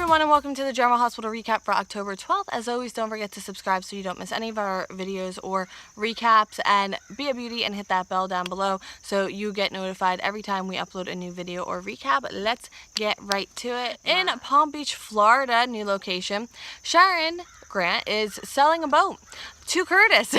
everyone, and welcome to the General Hospital recap for October 12th. As always, don't forget to subscribe so you don't miss any of our videos or recaps, and be a beauty and hit that bell down below so you get notified every time we upload a new video or recap. Let's get right to it. In Palm Beach, Florida, new location, Sharon Grant is selling a boat to Curtis.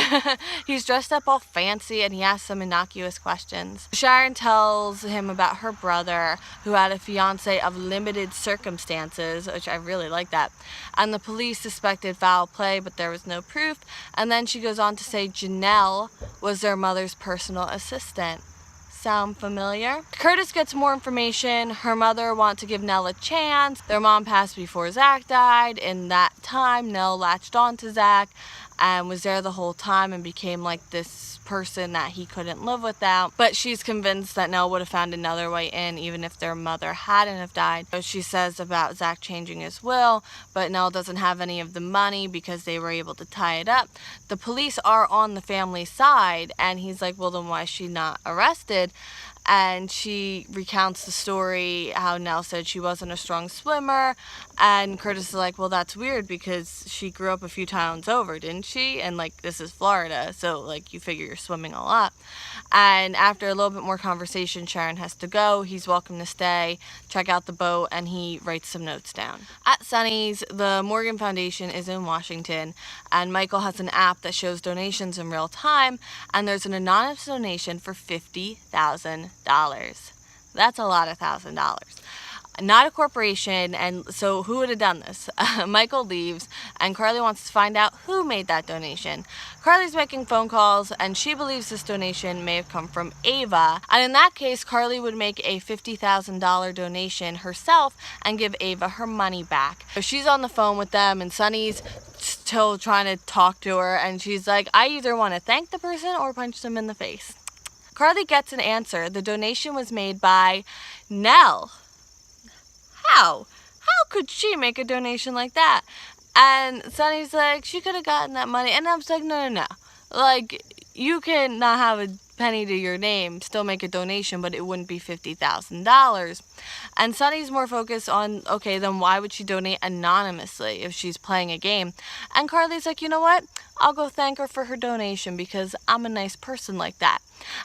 He's dressed up all fancy and he asks some innocuous questions. Sharon tells him about her brother who had a fiance of limited circumstances, which I really like that, and the police suspected foul play, but there was no proof. And then she goes on to say Janelle was their mother's personal assistant. Sound familiar? Curtis gets more information. Her mother wants to give Nell a chance. Their mom passed before Zach died. In that time, Nell latched on to Zach and was there the whole time and became like this person that he couldn't live without. But she's convinced that Nell would have found another way in even if their mother hadn't have died. So she says about Zach changing his will, but Nell doesn't have any of the money because they were able to tie it up. The police are on the family side, and he's like, well, then why is she not arrested? And she recounts the story, how Nell said she wasn't a strong swimmer, and Curtis is like, well, that's weird because she grew up a few towns over, didn't she? And like, this is Florida, so like, you figure you're swimming a lot. And after a little bit more conversation, Sharon has to go. He's welcome to stay, check out the boat, and he writes some notes down. At Sunny's, the Morgan Foundation is in Washington, and Michael has an app that shows donations in real time, and there's an anonymous donation for $50,000. That's a lot of $1,000. Not a corporation, and so who would have done this? Michael leaves, and Carly wants to find out who made that donation. Carly's making phone calls, and she believes this donation may have come from Ava, and in that case, Carly would make a $50,000 donation herself and give Ava her money back. So she's on the phone with them, and Sunny's still trying to talk to her, and she's like, I either want to thank the person or punch them in the face. Carly gets an answer. The donation was made by Nell. How could she make a donation like that? And Sunny's like, she could have gotten that money. And I was like, no. Like, you can not have a penny to your name, still make a donation, but it wouldn't be $50,000. And Sunny's more focused on, okay, then why would she donate anonymously if she's playing a game? And Carly's like, you know what? I'll go thank her for her donation because I'm a nice person like that.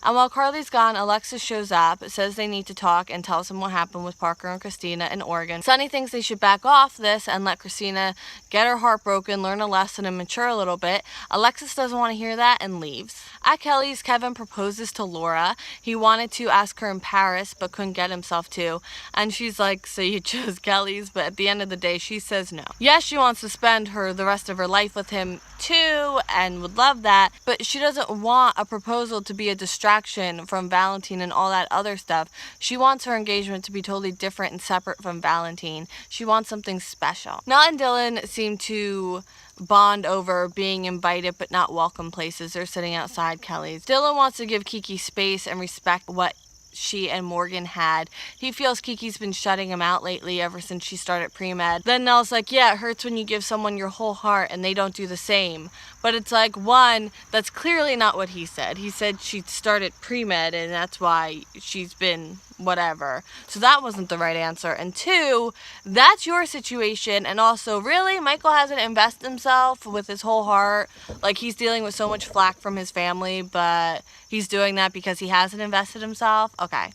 And while Carly's gone, Alexis shows up, says they need to talk, and tells him what happened with Parker and Christina in Oregon. Sunny thinks they should back off this and let Christina get her heart broken, learn a lesson, and mature a little bit. Alexis doesn't want to hear that and leaves. At Kelly's, Kevin proposes to Laura. He wanted to ask her in Paris, but couldn't get himself to. And she's like, so you chose Kelly's? But at the end of the day, she says no. Yes, she wants to spend the rest of her life with him too, and would love that, but she doesn't want a proposal to be a distraction from Valentine and all that other stuff. She wants her engagement to be totally different and separate from Valentine. She wants something special. Nell and Dylan seem to bond over being invited but not welcome places. They're sitting outside Kelly's. Dylan wants to give Kiki space and respect what she and Morgan had. He feels Kiki's been shutting him out lately ever since she started pre-med. Then Nell's like, yeah, it hurts when you give someone your whole heart and they don't do the same. But it's like, one, that's clearly not what he said. He said she started pre-med and that's why she's been whatever. So that wasn't the right answer. And two, that's your situation. And also, really, Michael hasn't invested himself with his whole heart. Like, he's dealing with so much flack from his family, but he's doing that because he hasn't invested himself. Okay.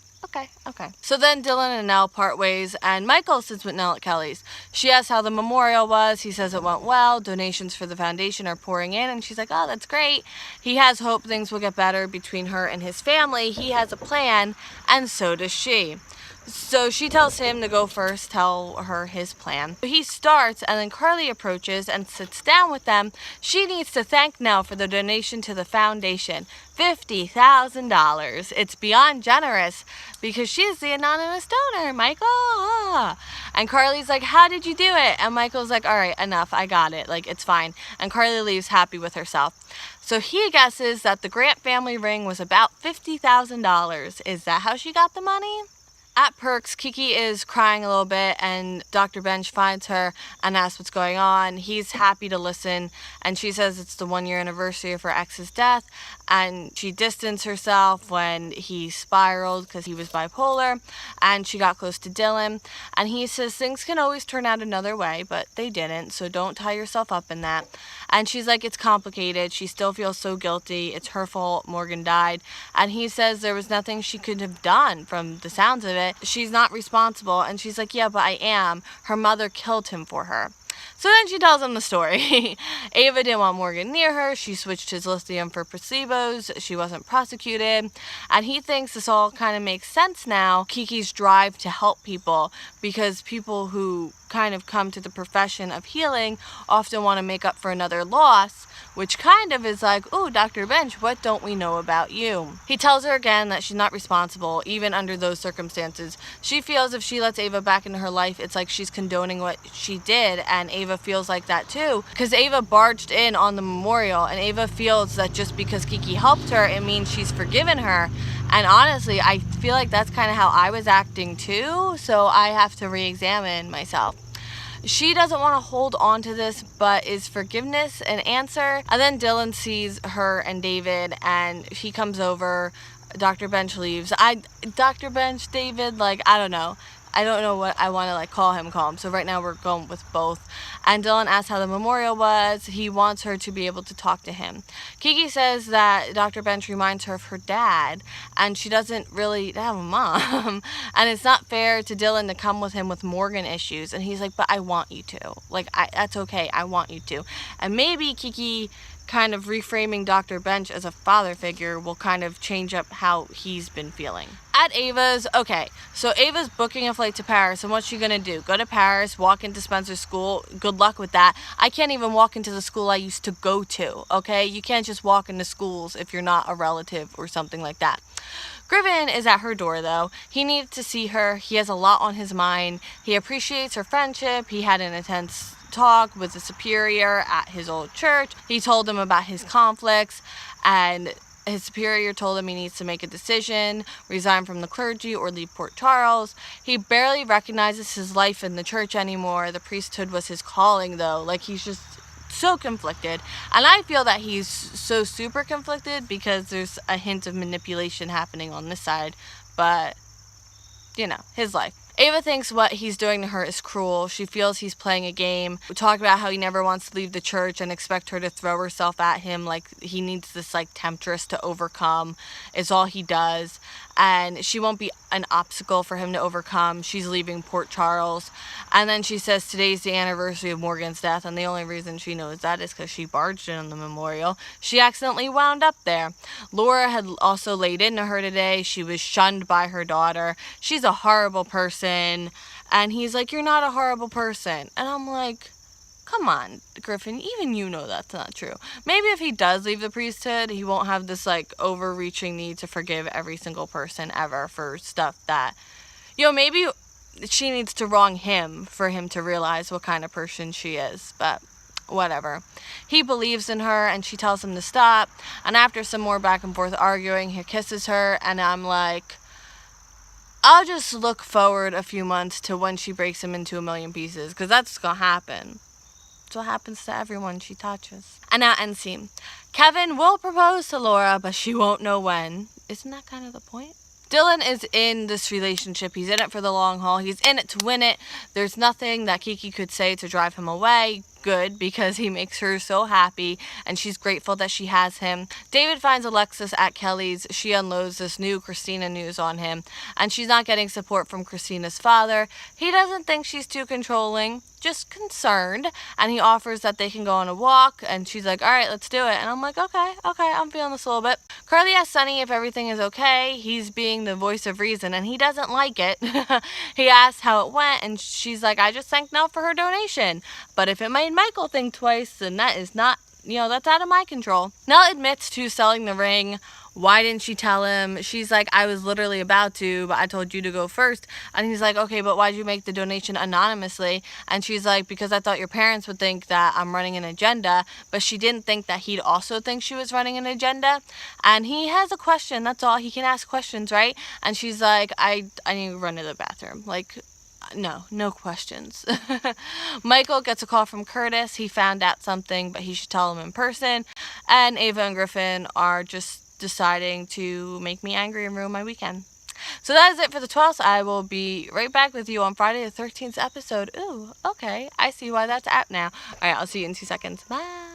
So then Dylan and Nell part ways, and Michael sits with Nell at Kelly's. She asks how the memorial was. He says it went well. Donations for the foundation are pouring in, and she's like, oh, that's great. He has hope things will get better between her and his family. He has a plan, and so does she. So she tells him to go first, tell her his plan. He starts, and then Carly approaches and sits down with them. She needs to thank Nell for the donation to the foundation. $50,000. It's beyond generous because she's the anonymous donor, Michael. And Carly's like, how did you do it? And Michael's like, all right, enough. I got it. Like, it's fine. And Carly leaves happy with herself. So he guesses that the Grant family ring was about $50,000. Is that how she got the money? At Perks, Kiki is crying a little bit, and Dr. Bench finds her and asks what's going on. He's happy to listen, and she says it's the 1-year anniversary of her ex's death, and she distanced herself when he spiraled because he was bipolar, and she got close to Dylan, and he says things can always turn out another way, but they didn't, so don't tie yourself up in that. And she's like, it's complicated. She still feels so guilty. It's her fault Morgan died. And he says there was nothing she could have done from the sounds of it. She's not responsible. And she's like, yeah, but I am. Her mother killed him for her. So then she tells him the story. Ava didn't want Morgan near her. She switched his lithium for placebos. She wasn't prosecuted. And he thinks this all kind of makes sense now. Kiki's drive to help people, because people who kind of come to the profession of healing often want to make up for another loss, which kind of is like, ooh, Dr. Bench, what don't we know about you? He tells her again that she's not responsible, even under those circumstances. She feels if she lets Ava back into her life, it's like she's condoning what she did, and Ava feels like that too, because Ava barged in on the memorial, and Ava feels that just because Kiki helped her, it means she's forgiven her. And honestly, I feel like that's kind of how I was acting too, so I have to re-examine myself. She doesn't want to hold on to this, but is forgiveness an answer? And then Dylan sees her and David, and he comes over. Dr. Bench leaves. Dr. Bench, David, like, I don't know. I don't know what I want to call him. So right now we're going with both. And Dylan asks how the memorial was. He wants her to be able to talk to him. Kiki says that Dr. Bench reminds her of her dad, and she doesn't really have a mom. And it's not fair to Dylan to come with him with Morgan issues. And he's like, but I want you to. That's okay. I want you to. And maybe Kiki kind of reframing Dr. Bench as a father figure will kind of change up how he's been feeling. At Ava's, okay, so Ava's booking a flight to Paris, and what's she gonna do? Go to Paris, walk into Spencer's school? Good luck with that. I can't even walk into the school I used to go to, okay? You can't just walk into schools if you're not a relative or something like that. Griffin is at her door, though. He needed to see her. He has a lot on his mind. He appreciates her friendship. He had an intense talk with the superior at his old church. He told him about his conflicts, and his superior told him he needs to make a decision, resign from the clergy or leave Port Charles. He barely recognizes his life in the church anymore. The priesthood was his calling, though. He's just so conflicted. And I feel that he's so super conflicted because there's a hint of manipulation happening on this side. But, his life. Ava thinks what he's doing to her is cruel. She feels he's playing a game. We talk about how he never wants to leave the church and expect her to throw herself at him. He needs this temptress to overcome. It's all he does. And she won't be an obstacle for him to overcome. She's leaving Port Charles. And then she says today's the anniversary of Morgan's death, and the only reason she knows that is because she barged in on the memorial. She accidentally wound up there. Laura had also laid into her today. She was shunned by her daughter. She's a horrible person. And he's like, you're not a horrible person. And I'm like, come on, Griffin, even you know that's not true. Maybe if he does leave the priesthood, he won't have this overreaching need to forgive every single person ever for stuff that, maybe she needs to wrong him for him to realize what kind of person she is, but whatever. He believes in her, and she tells him to stop, and after some more back and forth arguing, he kisses her, and I'm like, I'll just look forward a few months to when she breaks him into a million pieces, because that's gonna happen. It's what happens to everyone she touches. And now end scene. Kevin will propose to Laura, but she won't know when. Isn't that kind of the point? Dylan is in this relationship. He's in it for the long haul. He's in it to win it. There's nothing that Kiki could say to drive him away. Good, because he makes her so happy, and she's grateful that she has him. David finds Alexis at Kelly's. She unloads this new Christina news on him, and she's not getting support from Christina's father. He doesn't think she's too controlling, just concerned, and he offers that they can go on a walk, and she's like, all right, let's do it. And I'm like, okay, I'm feeling this a little bit. Carly asks Sonny if everything is okay. He's being the voice of reason, and he doesn't like it. He asks how it went, and she's like, I just thanked Nell for her donation, but if it made Michael think twice, then that is not, that's out of my control. Nell admits to selling the ring. Why didn't she tell him? She's like, I was literally about to, but I told you to go first. And he's like, okay, but why'd you make the donation anonymously? And she's like, because I thought your parents would think that I'm running an agenda. But she didn't think that he'd also think she was running an agenda. And he has a question. That's all. He can ask questions, right? And she's like, I need to run to the bathroom. no questions. Michael gets a call from Curtis. He found out something, but he should tell him in person. And Ava and Griffin are just deciding to make me angry and ruin my weekend. So that is it for the 12th. I will be right back with you on Friday the 13th episode. Ooh, okay. I see why that's out now. Alright, I'll see you in 2 seconds. Bye.